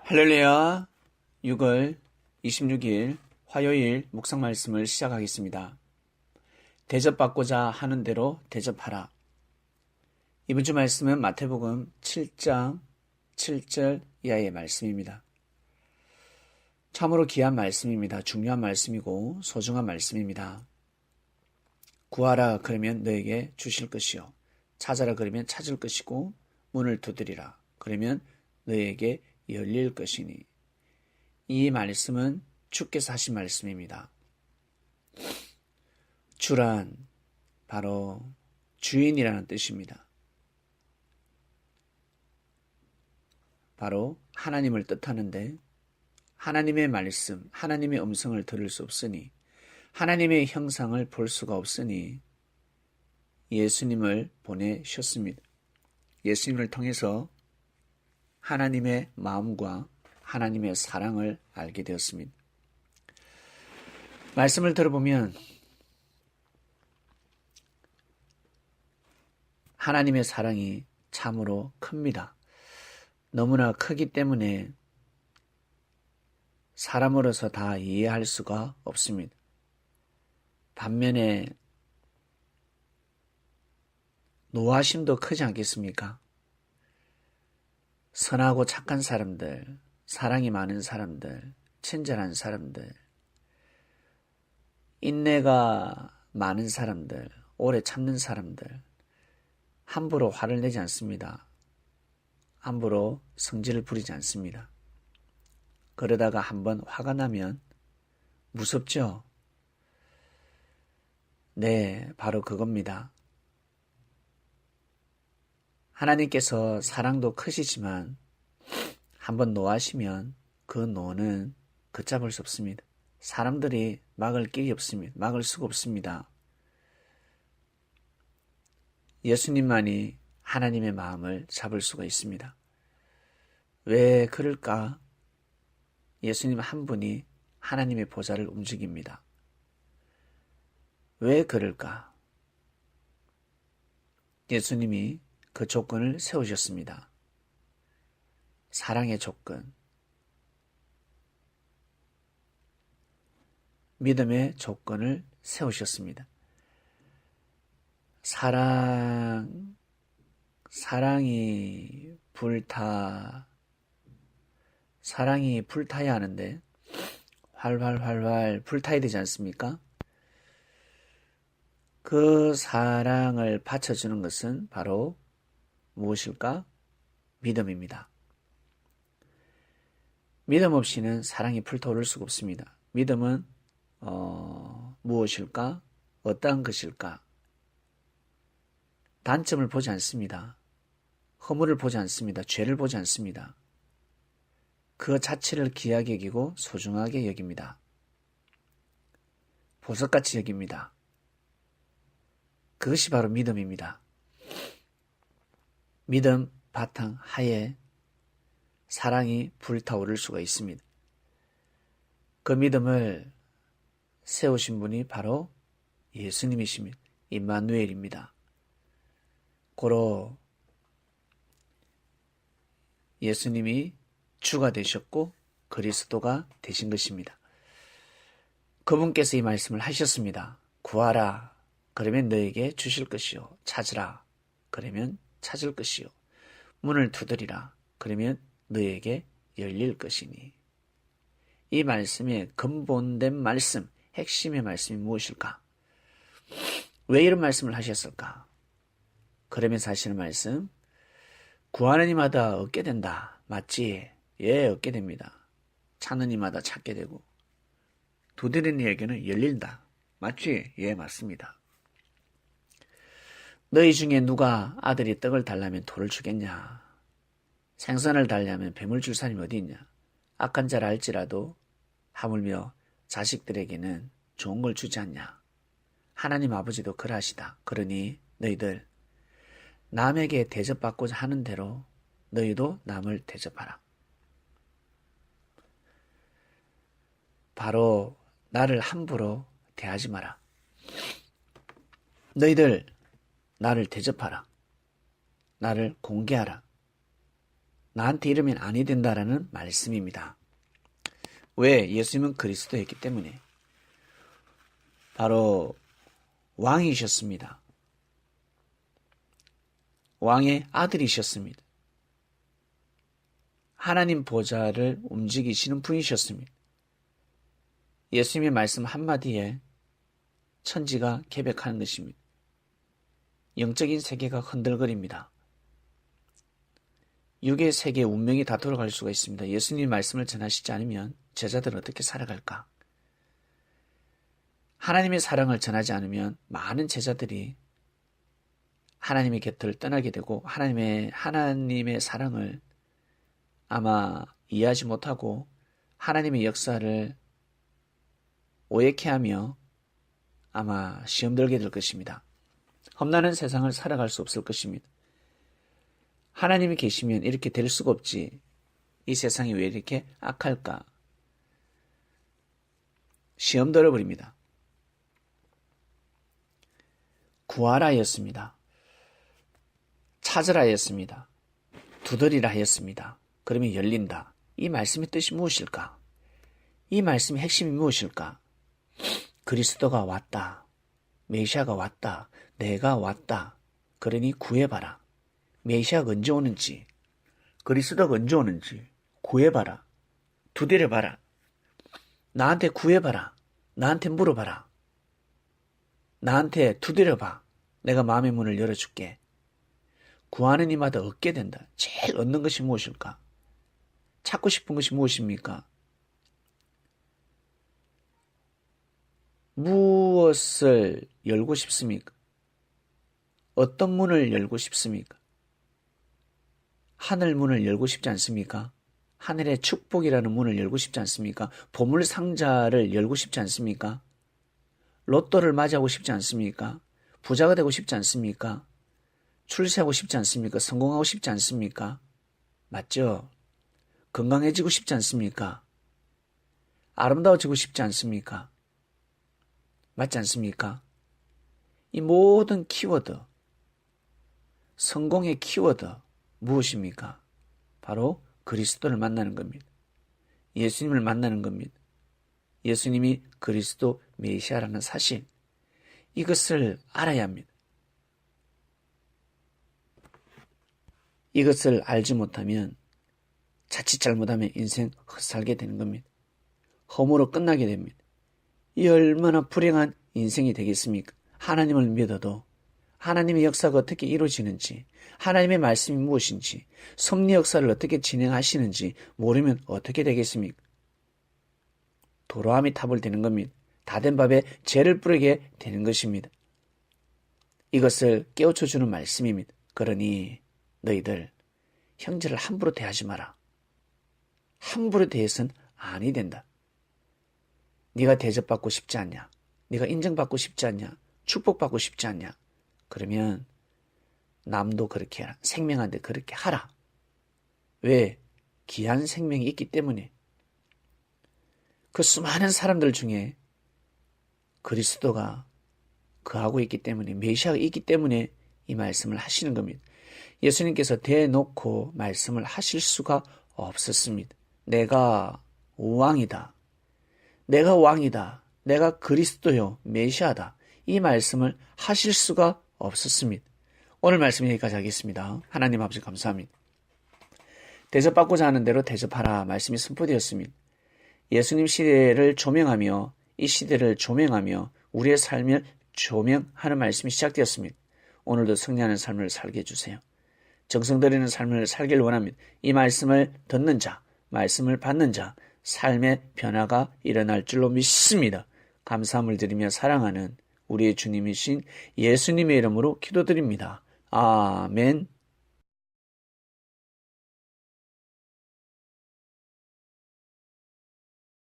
할렐루야. 6월 26일 화요일 묵상 말씀을 시작하겠습니다. 대접받고자 하는 대로 대접하라. 이번 주 말씀은 마태복음 7장 7절 이하의 말씀입니다. 참으로 귀한 말씀입니다. 중요한 말씀이고 소중한 말씀입니다. 구하라 그러면 너에게 주실 것이요. 찾아라 그러면 찾을 것이고 문을 두드리라 그러면 너에게 열릴 것이니. 이 말씀은 주께서 하신 말씀입니다. 주란 바로 주인이라는 뜻입니다. 바로 하나님을 뜻하는데 하나님의 말씀, 하나님의 음성을 들을 수 없으니 하나님의 형상을 볼 수가 없으니 예수님을 보내셨습니다. 예수님을 통해서 하나님의 마음과 하나님의 사랑을 알게 되었습니다. 말씀을 들어보면 하나님의 사랑이 참으로 큽니다. 너무나 크기 때문에 사람으로서 다 이해할 수가 없습니다. 반면에 노하심도 크지 않겠습니까? 선하고 착한 사람들, 사랑이 많은 사람들, 친절한 사람들, 인내가 많은 사람들, 오래 참는 사람들, 함부로 화를 내지 않습니다. 함부로 성질을 부리지 않습니다. 그러다가 한번 화가 나면 무섭죠? 네, 바로 그겁니다. 하나님께서 사랑도 크시지만 한번 노하시면 그 노는 걷잡을 수 없습니다. 사람들이 막을 길이 없습니다. 막을 수가 없습니다. 예수님만이 하나님의 마음을 잡을 수가 있습니다. 왜 그럴까? 예수님 한 분이 하나님의 보좌를 움직입니다. 왜 그럴까? 예수님이 그 조건을 세우셨습니다. 사랑의 조건, 믿음의 조건을 세우셨습니다. 사랑이 불타야 하는데 활활 불타야 되지 않습니까? 그 사랑을 받쳐주는 것은 바로 무엇일까? 믿음입니다. 믿음 없이는 사랑이 불타오를 수가 없습니다. 믿음은 무엇일까? 어떠한 것일까? 단점을 보지 않습니다. 허물을 보지 않습니다. 죄를 보지 않습니다. 그 자체를 귀하게 여기고 소중하게 여깁니다. 보석같이 여깁니다. 그것이 바로 믿음입니다. 믿음 바탕 하에 사랑이 불타오를 수가 있습니다. 그 믿음을 세우신 분이 바로 예수님이십니다. 임마누엘입니다. 고로 예수님이 주가 되셨고 그리스도가 되신 것입니다. 그분께서 이 말씀을 하셨습니다. 구하라 그러면 너에게 주실 것이요. 찾으라 그러면 찾을 것이요. 문을 두드리라 그러면 너에게 열릴 것이니. 이 말씀의 근본된 말씀, 핵심의 말씀이 무엇일까? 왜 이런 말씀을 하셨을까? 그러면서 하시는 말씀, 구하는 이마다 얻게 된다. 맞지? 예, 얻게 됩니다. 찾는 이마다 찾게 되고 두드리는 이에게는 열린다. 맞지? 예, 맞습니다. 너희 중에 누가 아들이 떡을 달라면 돌을 주겠냐? 생선을 달라면 뱀을 줄 사람이 어디 있냐? 악한 자를 알지라도 하물며 자식들에게는 좋은 걸 주지 않냐? 하나님 아버지도 그러하시다. 그러니 너희들 남에게 대접받고자 하는 대로 너희도 남을 대접하라. 바로 나를 함부로 대하지 마라. 너희들 나를 대접하라. 나를 공개하라. 나한테 이러면 아니 된다라는 말씀입니다. 왜? 예수님은 그리스도였기 때문에. 바로 왕이셨습니다. 왕의 아들이셨습니다. 하나님 보좌를 움직이시는 분이셨습니다. 예수님의 말씀 한마디에 천지가 개벽하는 것입니다. 영적인 세계가 흔들거립니다. 육의 세계 운명이 다 돌아갈 수가 있습니다. 예수님 말씀을 전하시지 않으면 제자들은 어떻게 살아갈까? 하나님의 사랑을 전하지 않으면 많은 제자들이 하나님의 곁을 떠나게 되고 하나님의 사랑을 아마 이해하지 못하고 하나님의 역사를 오해케 하며 아마 시험 들게 될 것입니다. 험난한 세상을 살아갈 수 없을 것입니다. 하나님이 계시면 이렇게 될 수가 없지. 이 세상이 왜 이렇게 악할까? 시험 들어버립니다. 구하라 하였습니다. 찾으라 하였습니다. 두드리라 하였습니다. 그러면 열린다. 이 말씀의 뜻이 무엇일까? 이 말씀의 핵심이 무엇일까? 그리스도가 왔다. 메시아가 왔다. 내가 왔다. 그러니 구해봐라. 메시아가 언제 오는지, 그리스도가 언제 오는지 구해봐라. 두드려봐라. 나한테 구해봐라. 나한테 물어봐라. 나한테 두드려봐. 내가 마음의 문을 열어줄게. 구하는 이마다 얻게 된다. 제일 얻는 것이 무엇일까? 찾고 싶은 것이 무엇입니까? 무엇을 열고 싶습니까? 어떤 문을 열고 싶습니까? 하늘 문을 열고 싶지 않습니까? 하늘의 축복이라는 문을 열고 싶지 않습니까? 보물 상자를 열고 싶지 않습니까? 로또를 맞이하고 싶지 않습니까? 부자가 되고 싶지 않습니까? 출세하고 싶지 않습니까? 성공하고 싶지 않습니까? 맞죠? 건강해지고 싶지 않습니까? 아름다워지고 싶지 않습니까? 맞지 않습니까? 이 모든 키워드, 성공의 키워드 무엇입니까? 바로 그리스도를 만나는 겁니다. 예수님을 만나는 겁니다. 예수님이 그리스도 메시아라는 사실, 이것을 알아야 합니다. 이것을 알지 못하면 자칫 잘못하면 인생 헛살게 되는 겁니다. 허무로 끝나게 됩니다. 이 얼마나 불행한 인생이 되겠습니까? 하나님을 믿어도 하나님의 역사가 어떻게 이루어지는지, 하나님의 말씀이 무엇인지, 섭리 역사를 어떻게 진행하시는지 모르면 어떻게 되겠습니까? 도로함이 탑을 되는 겁니다. 다 된 밥에 재를 뿌리게 되는 것입니다. 이것을 깨우쳐주는 말씀입니다. 그러니 너희들 형제를 함부로 대하지 마라. 함부로 대해서는 아니 된다. 네가 대접받고 싶지 않냐? 네가 인정받고 싶지 않냐? 축복받고 싶지 않냐? 그러면 남도 그렇게 해라. 생명한테 그렇게 하라. 왜? 귀한 생명이 있기 때문에. 그 수많은 사람들 중에 그리스도가 그하고 있기 때문에, 메시아가 있기 때문에 이 말씀을 하시는 겁니다. 예수님께서 대놓고 말씀을 하실 수가 없었습니다. 내가 왕이다. 내가 왕이다. 내가 그리스도요, 메시아다. 이 말씀을 하실 수가 없었습니다. 오늘 말씀 여기까지 하겠습니다. 하나님 아버지 감사합니다. 대접받고자 하는 대로 대접하라 말씀이 선포되었습니다. 예수님 시대를 조명하며 이 시대를 조명하며 우리의 삶을 조명하는 말씀이 시작되었습니다. 오늘도 승리하는 삶을 살게 해주세요. 정성 들이는 삶을 살길 원합니다. 이 말씀을 듣는 자, 말씀을 받는 자, 삶의 변화가 일어날 줄로 믿습니다. 감사함을 드리며 사랑하는 우리의 주님이신 예수님의 이름으로 기도드립니다. 아멘.